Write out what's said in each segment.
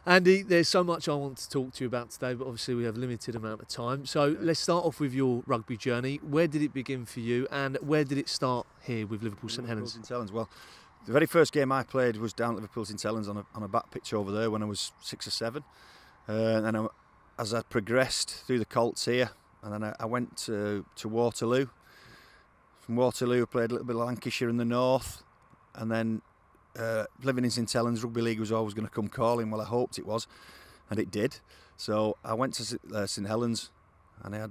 Andy, there's so much I want to talk to you about today, but obviously we have a limited amount of time. So let's start off with your rugby journey. Where did it begin for you, and where did it start here with Liverpool St Helens? St Helens. Well, the very first game I played was down at Liverpool St Helens on a back pitch over there when I was 6 or 7. And then as I progressed through the Colts here, and then I went to Waterloo. From Waterloo, I played a little bit of Lancashire in the north, and then living in St Helens, rugby league was always going to come calling. Well, I hoped it was, and it did. So I went to St Helens, and I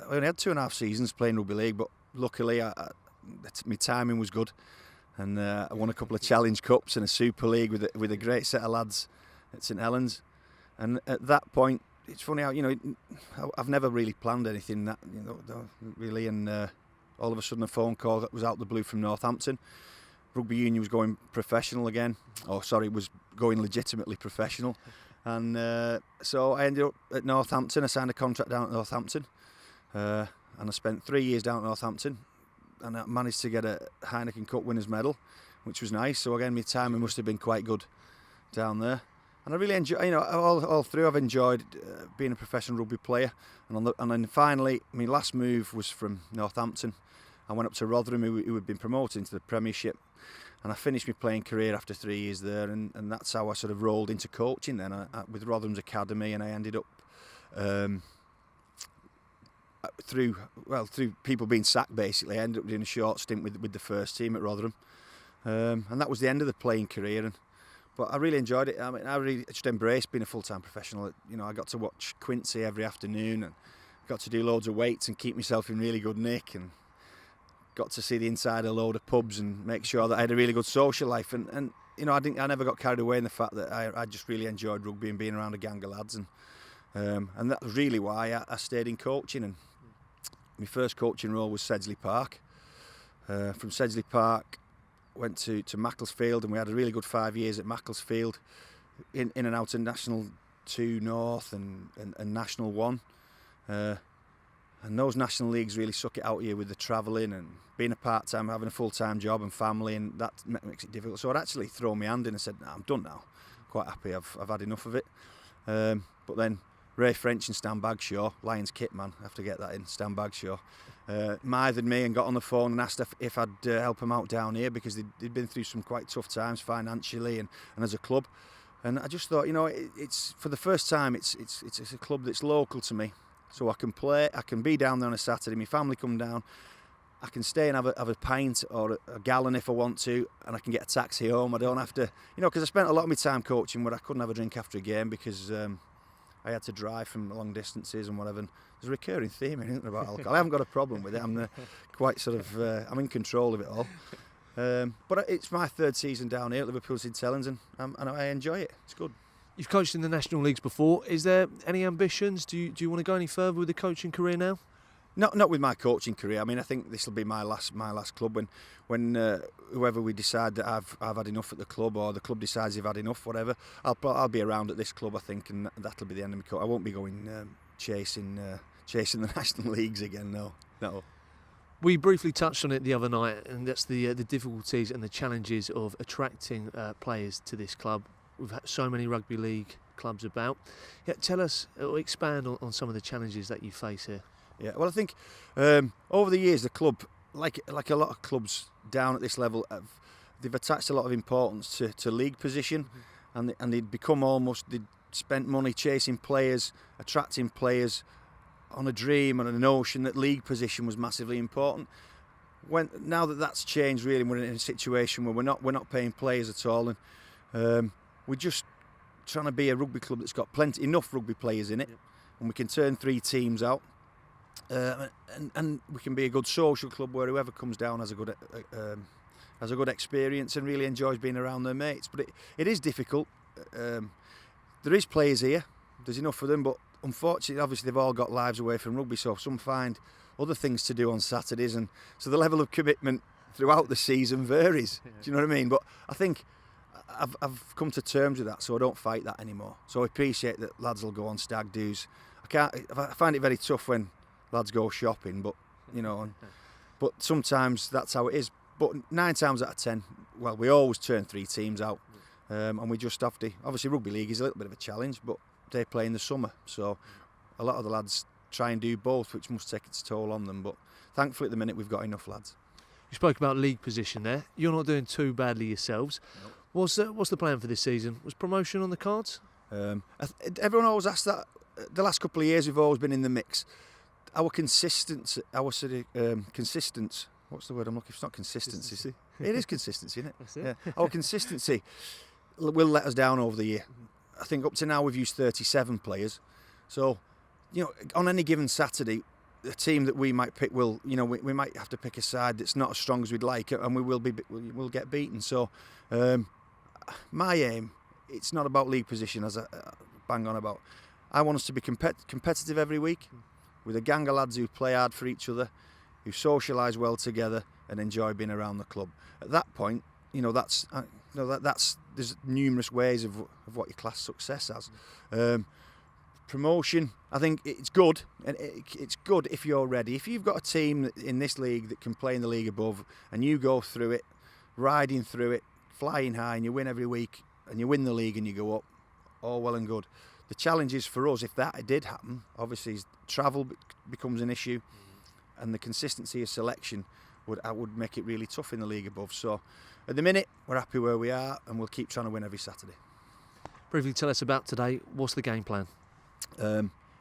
only had 2.5 seasons playing rugby league, but luckily my timing was good, and I won a couple of Challenge Cups and a Super League with a great set of lads at St Helens. And at that point, it's funny how I've never really planned anything really, and all of a sudden a phone call that was out the blue from Northampton. Rugby union was going professional again. It was going legitimately professional. And so I ended up at Northampton. I signed a contract down at Northampton. And I spent 3 years down at Northampton. And I managed to get a Heineken Cup winners medal, which was nice. So again, my timing must have been quite good down there. And I really enjoy, all through I've enjoyed being a professional rugby player. And then finally, my last move was from Northampton. I went up to Rotherham, who had been promoted into the Premiership. And I finished my playing career after 3 years there, and that's how I sort of rolled into coaching then with Rotherham's academy, and I ended up through people being sacked basically. I ended up doing a short stint with the first team at Rotherham, and that was the end of the playing career. But I really enjoyed it. I mean, I really just embraced being a full-time professional. I got to watch Quincy every afternoon, and got to do loads of weights and keep myself in really good nick, and got to see the inside of a load of pubs and make sure that I had a really good social life. And I never got carried away in the fact that I just really enjoyed rugby and being around a gang of lads. And that's really why I stayed in coaching. And my first coaching role was Sedgley Park. From Sedgley Park, went to Macclesfield, and we had a really good 5 years at Macclesfield, in and out of National 2 North and National 1. And those national leagues really suck it out of you with the travelling and being a part-time, having a full-time job and family, and that makes it difficult. So I'd actually thrown my hand in and said, "Nah, I'm done now. Quite happy. I've had enough of it." But then Ray French and Stan Bagshaw, Lions kit man, I have to get that in, Stan Bagshaw, mithered me and got on the phone and asked if I'd help them out down here, because they'd been through some quite tough times financially and as a club. And I just thought, it's for the first time, it's a club that's local to me. So I can play, I can be down there on a Saturday, my family come down, I can stay and have a pint or a gallon if I want to, and I can get a taxi home. I don't have to, because I spent a lot of my time coaching where I couldn't have a drink after a game because I had to drive from long distances and whatever. And there's a recurring theme, isn't there, about alcohol? I haven't got a problem with it. I'm quite sort of, I'm in control of it all. But it's my 3rd season down here at Liverpool St Helens, and I enjoy it. It's good. You've coached in the national leagues before. Is there any ambitions? Do you want to go any further with the coaching career now? Not with my coaching career. I mean, I think this will be my last club when whoever we decide that I've had enough at the club, or the club decides they've had enough, whatever. I'll be around at this club, I think, and that'll be the end of my career. I won't be going chasing the national leagues again. No. We briefly touched on it the other night, and that's the difficulties and the challenges of attracting players to this club. We've had so many rugby league clubs about. Yeah, tell us, or expand on some of the challenges that you face here. Yeah, well, I think over the years the club, like a lot of clubs down at this level, they've attached a lot of importance to league position, and they'd become they'd spent money chasing players, attracting players on a dream and a notion that league position was massively important. Now that's changed really, and we're in a situation where we're not paying players at all, and we're just trying to be a rugby club that's got enough rugby players in it, and we can turn 3 teams out, and we can be a good social club where whoever comes down has a good experience and really enjoys being around their mates. But it is difficult. There is players here. There's enough for them, but unfortunately, obviously, they've all got lives away from rugby, so some find other things to do on Saturdays, and so the level of commitment throughout the season varies. Do you know what I mean? But I think I've come to terms with that, so I don't fight that anymore. So I appreciate that lads will go on stag do's. I find it very tough when lads go shopping, but but sometimes that's how it is. But 9 times out of 10, well, we always turn 3 teams out. and we just have to. Obviously, rugby league is a little bit of a challenge, but they play in the summer, so a lot of the lads try and do both, which must take its toll on them. But thankfully, at the minute, we've got enough lads. You spoke about league position there. You're not doing too badly yourselves. Nope. What's the plan for this season? Was promotion on the cards? Everyone always asks that. The last couple of years, we've always been in the mix. Our consistency, consistent. What's the word I'm looking for? It's not consistency. It is consistency, isn't it? That's it. Yeah. Our consistency will let us down over the year. I think up to now we've used 37 players. So, on any given Saturday, a team that we might pick will, we might have to pick a side that's not as strong as we'd like, and we'll get beaten. So, my aim, it's not about league position as I bang on about. I want us to be competitive every week with a gang of lads who play hard for each other, who socialise well together and enjoy being around the club. At that point, that's there's numerous ways of what you class success as. Promotion, I think it's good, and it's good if you're ready. If you've got a team in this league that can play in the league above, and you go through it, riding through it, flying high, and you win every week, and you win the league and you go up, all well and good. The challenge is for us, if that did happen, obviously travel becomes an issue, and the consistency of selection would make it really tough in the league above. So at the minute, we're happy where we are, and we'll keep trying to win every Saturday. Briefly tell us about today. What's the game plan?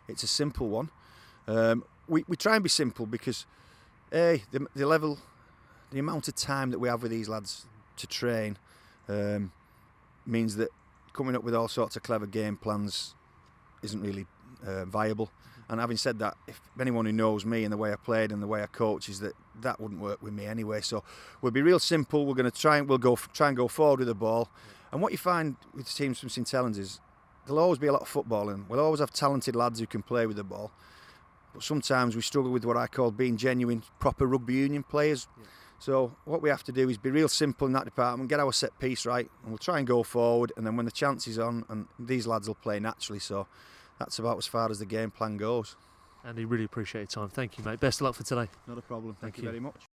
It's a simple one. We try and be simple because the amount of time that we have with these lads to train means that coming up with all sorts of clever game plans isn't really viable. And having said that, if anyone who knows me and the way I played and the way I coach is that wouldn't work with me anyway. So we'll be real simple. We're going to try and go forward with the ball. And what you find with teams from St Helens is there'll always be a lot of footballing. We'll always have talented lads who can play with the ball. But sometimes we struggle with what I call being genuine, proper rugby union players. Yeah. So what we have to do is be real simple in that department, get our set piece right, and we'll try and go forward. And then when the chance is on, and these lads will play naturally. So that's about as far as the game plan goes. Andy, really appreciate your time. Thank you, mate. Best of luck for today. Not a problem. Thank you very much.